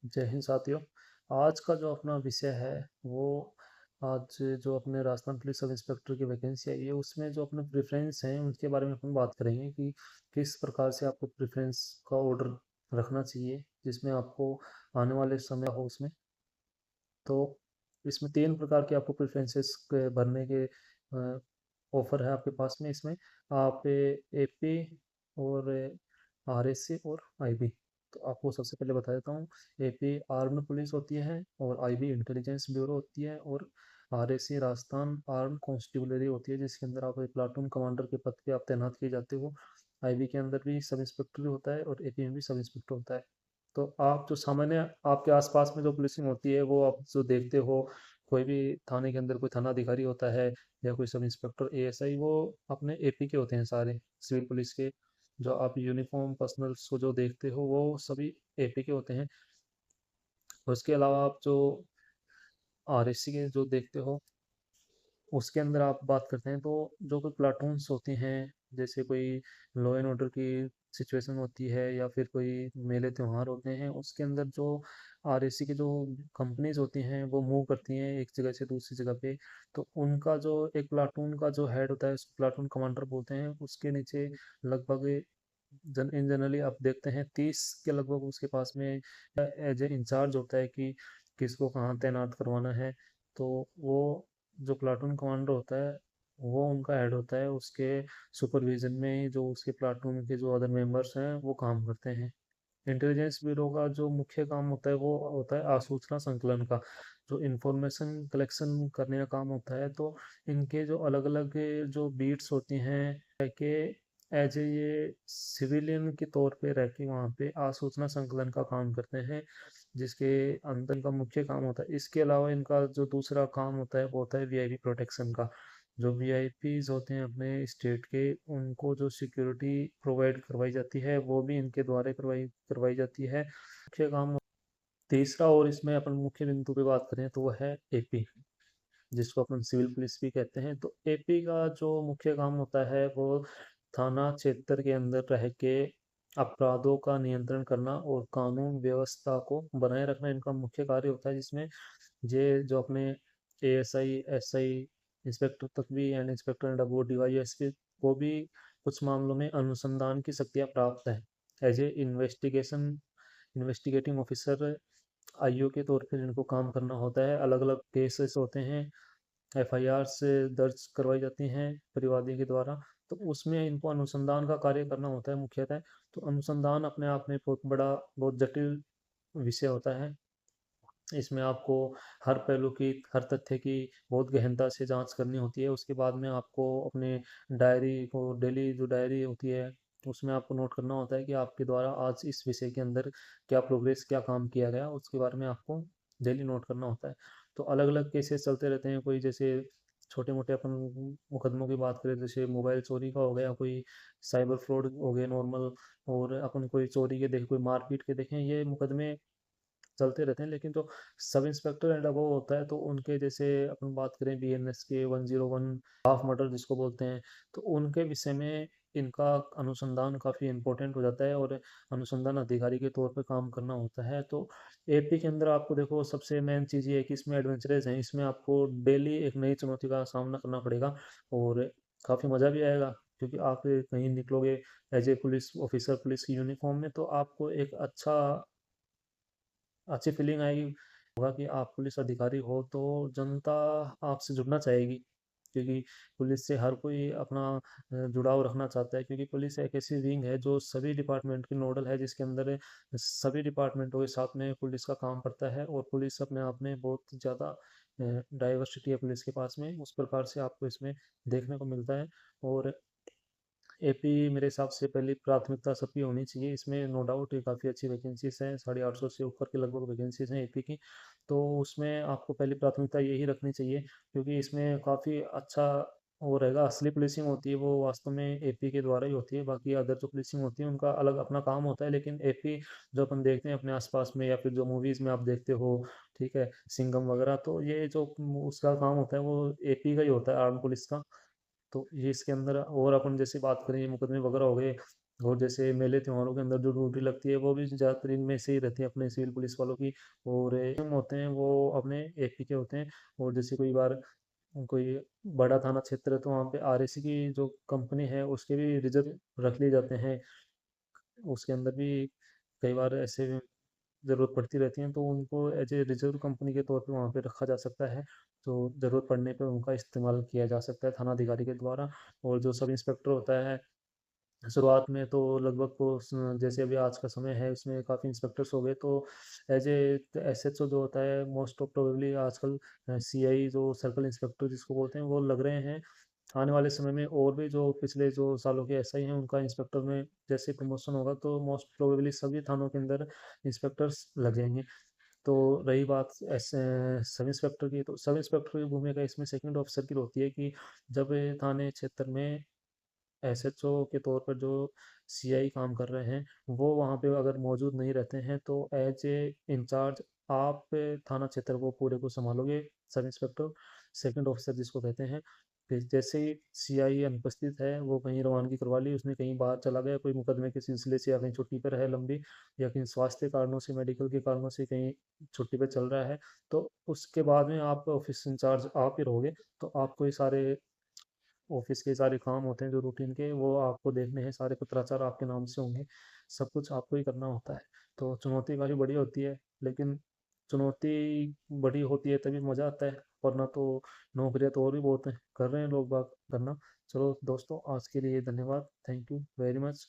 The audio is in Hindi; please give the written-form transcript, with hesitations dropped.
जय हिंद साथियों। आज का जो अपना विषय है वो आज जो अपने राजस्थान पुलिस सब इंस्पेक्टर की वैकेंसी आई है उसमें जो अपने प्रेफरेंस हैं उनके बारे में अपन बात करेंगे कि किस प्रकार से आपको प्रेफरेंस का ऑर्डर रखना चाहिए जिसमें आपको आने वाले समय हो उसमें। तो इसमें 3 प्रकार के आपको प्रेफ़रेंसेस के भरने के ऑफ़र है आपके पास में इसमें। आप एपी और आरएससी और आईबी। तो आपको सबसे पहले बता देता हूँ। एपी आर्म्ड पुलिस होती है और आईबी इंटेलिजेंस ब्यूरो होती है और आरएससी राजस्थान आर्म्ड कांस्टेबलरी होती है जिसके अंदर आप एक प्लाटून कमांडर के पद पे आप तैनात किए जाते हो। आईबी के अंदर भी सब इंस्पेक्टर होता है और एपी में भी सब इंस्पेक्टर होता है। तो आप जो सामान्य आपके आसपास में जो पुलिसिंग होती है वो आप जो देखते हो, कोई भी थाने के अंदर कोई थाना अधिकारी होता है या कोई सब इंस्पेक्टर एएसआई, वो अपने एपी के होते हैं सारे सिविल पुलिस के। जो आप यूनिफॉर्म पर्सनल्स को जो देखते हो वो सभी एपी के होते हैं। उसके अलावा आप जो आरएससी के जो देखते हो उसके अंदर आप बात करते हैं तो जो कोई प्लाटून्स होती हैं, जैसे कोई लॉ एंड ऑर्डर की सिचुएशन होती है या फिर कोई मेले त्योहार होते हैं, उसके अंदर जो आरएसी की जो कंपनीज होती हैं वो मूव करती हैं एक जगह से दूसरी जगह पे। तो उनका जो एक प्लाटून का जो हेड होता है उसको प्लाटून कमांडर बोलते हैं। उसके नीचे लगभग इन जनरली आप देखते हैं 30 के लगभग उसके पास में एज ए इंचार्ज होता है कि किसको कहाँ तैनात करवाना है। तो वो जो प्लाटून कमांडर होता है वो उनका हेड होता है। उसके सुपरविजन में ही जो उसके प्लाटून के जो अदर मेंबर्स हैं वो काम करते हैं। इंटेलिजेंस ब्यूरो का जो मुख्य काम होता है वो होता है आसूचना संकलन का, जो इंफॉर्मेशन कलेक्शन करने का काम होता है। तो इनके जो अलग अलग जो बीट्स होती हैं कि एज ए ये सिविलियन के तौर पे रह के वहाँ पे आसूचना संकलन का काम करते हैं, जिसके अंदर इनका मुख्य काम होता है। इसके अलावा इनका जो दूसरा काम होता है वो होता है वीआईपी प्रोटेक्शन का। जो वीआईपीज होते हैं अपने स्टेट के, उनको जो सिक्योरिटी प्रोवाइड करवाई जाती है वो भी इनके द्वारा करवाई करवाई जाती है। मुख्य काम तीसरा, और इसमें अपन मुख्य बिंदु पे बात करें तो वो है एपी, जिसको अपन सिविल पुलिस भी कहते हैं। तो एपी का जो मुख्य काम होता है वो थाना क्षेत्र के अंदर रह के अपराधों का नियंत्रण करना और कानून व्यवस्था को बनाए रखना इनका मुख्य कार्य होता है। जिसमें ये जो अपने एएसआई एसआई इंस्पेक्टर तक भी and inspector and above DYSP को भी कुछ मामलों में अनुसंधान की शक्तियां प्राप्त है। As a investigating officer IO के तौर पर इनको काम करना होता है। अलग अलग केसेस होते हैं, एफआईआर से दर्ज करवाई जाती हैं परिवादी के द्वारा। तो उसमें इनको अनुसंधान का कार्य करना होता है मुख्यतः। तो अनुसंधान अपने आप में बहुत बड़ा बहुत जटिल विषय होता है। इसमें आपको हर पहलू की हर तथ्य की बहुत गहनता से जांच करनी होती है। उसके बाद में आपको अपने डायरी को डेली जो डायरी होती है उसमें आपको नोट करना होता है कि आपके द्वारा आज इस विषय के अंदर क्या प्रोग्रेस क्या काम किया गया, उसके बारे में आपको डेली नोट करना होता है। तो अलग अलग केसेस चलते रहते हैं। कोई जैसे छोटे मोटे अपन मुकदमों की बात करें, जैसे मोबाइल चोरी का हो गया, कोई साइबर फ्रॉड हो गए नॉर्मल, और अपन कोई चोरी के देखें कोई मारपीट के देखें, ये मुकदमे चलते रहते हैं। लेकिन जो सब इंस्पेक्टर एंड अबव होता है तो उनके जैसे अपन बात करें बीएनएस के 101 हाफ मर्डर जिसको बोलते हैं, तो उनके विषय में इनका अनुसंधान काफ़ी इम्पोर्टेंट हो जाता है और अनुसंधान अधिकारी के तौर पे काम करना होता है। तो एपी के अंदर आपको देखो सबसे मेन चीज़ ये है कि इसमें एडवेंचरस है, इसमें आपको डेली एक नई चुनौती का सामना करना पड़ेगा और काफ़ी मज़ा भी आएगा, क्योंकि आप कहीं निकलोगे as a police officer police की यूनिफॉर्म में तो आपको एक अच्छी फीलिंग आएगी। होगा कि आप पुलिस अधिकारी हो तो जनता आपसे जुड़ना चाहेगी, क्योंकि पुलिस से हर कोई अपना जुड़ाव रखना चाहता है। क्योंकि पुलिस एक ऐसी विंग है जो सभी डिपार्टमेंट की नोडल है, जिसके अंदर सभी डिपार्टमेंटों के साथ में पुलिस का काम करता है। और पुलिस अपने आप में बहुत ज़्यादा डाइवर्सिटी है पुलिस के पास में, उस प्रकार से आपको इसमें देखने को मिलता है। और एपी मेरे हिसाब से पहली प्राथमिकता सबकी होनी चाहिए। इसमें नो डाउट ये काफ़ी अच्छी वैकेंसीज हैं, 850 से ऊपर के लगभग वैकेंसीज हैं एपी की। तो उसमें आपको पहली प्राथमिकता यही रखनी चाहिए, क्योंकि इसमें काफ़ी अच्छा वो रहेगा। असली पुलिसिंग होती है वो वास्तव में एपी के द्वारा ही होती है। बाकी अदर जो पुलिसिंग होती है उनका अलग अपना काम होता है, लेकिन एपी जो अपन देखते हैं अपने आसपास में या फिर जो मूवीज़ में आप देखते हो, ठीक है, सिंघम वगैरह, तो ये जो उसका काम होता है वो एपी का ही होता है, आर्म पुलिस का। तो ये इसके अंदर और अपन जैसे बात करें ये मुकदमे वगैरह हो गए, और जैसे मेले त्योहारों के अंदर जो ड्यूटी लगती है वो भी ज़्यादातर इनमें से ही रहती है अपने सिविल पुलिस वालों की। और एम होते हैं वो अपने एपी के होते हैं। और जैसे कोई बार कोई बड़ा थाना क्षेत्र है तो वहाँ पे आरएसी की जो कंपनी है उसके भी रिजर्व रख लिए जाते हैं। उसके अंदर भी कई बार ऐसे ज़रूरत पड़ती रहती है तो उनको एज ए रिजर्व कंपनी के तौर पे वहाँ पे रखा जा सकता है। तो ज़रूरत पड़ने पे उनका इस्तेमाल किया जा सकता है थाना अधिकारी के द्वारा। और जो सब इंस्पेक्टर होता है शुरुआत में तो लगभग को जैसे अभी आज का समय है उसमें काफ़ी इंस्पेक्टर्स हो गए तो एज ए एसएचओ जो होता है मोस्ट ऑफ प्रोबेबली आजकल सीआई जो सर्कल इंस्पेक्टर जिसको बोलते हैं वो लग रहे हैं। आने वाले समय में और भी जो पिछले जो सालों के एसआई हैं उनका इंस्पेक्टर में जैसे प्रमोशन होगा तो मोस्ट प्रोबेबली सभी थानों के अंदर इंस्पेक्टर्स लग जाएंगे। तो रही बात सब इंस्पेक्टर की तो सब इंस्पेक्टर की भूमिका इसमें सेकंड ऑफिसर की होती है कि जब थाने क्षेत्र में एसएचओ के तौर पर जो सीआई काम कर रहे हैं वो वहाँ पे अगर मौजूद नहीं रहते हैं तो एज ए इंचार्ज आप थाना क्षेत्र को पूरे को संभालोगे सब इंस्पेक्टर सेकंड ऑफिसर जिसको कहते हैं। फिर जैसे ही सीआई अनुपस्थित है वो कहीं रवानगी करवा ली उसने कहीं बाहर चला गया कोई मुकदमे के सिलसिले से या कहीं छुट्टी पर है लंबी या कहीं स्वास्थ्य कारणों से मेडिकल के कारणों से कहीं छुट्टी पर चल रहा है तो उसके बाद में आप ऑफिस इंचार्ज आप ही रहोगे। तो आपको ये सारे ऑफिस के सारे काम होते हैं जो रूटीन के वो आपको देखने हैं सारे पत्राचार आपके नाम से होंगे। सब कुछ आपको ही करना होता है। तो चुनौती काफ़ी बड़ी होती है लेकिन चुनौती बड़ी होती है तभी मज़ा आता है। वरना तो नौकरियां तो और भी बहुत हैं कर रहे हैं लोग बाग करना। चलो दोस्तों आज के लिए धन्यवाद। Thank you very much.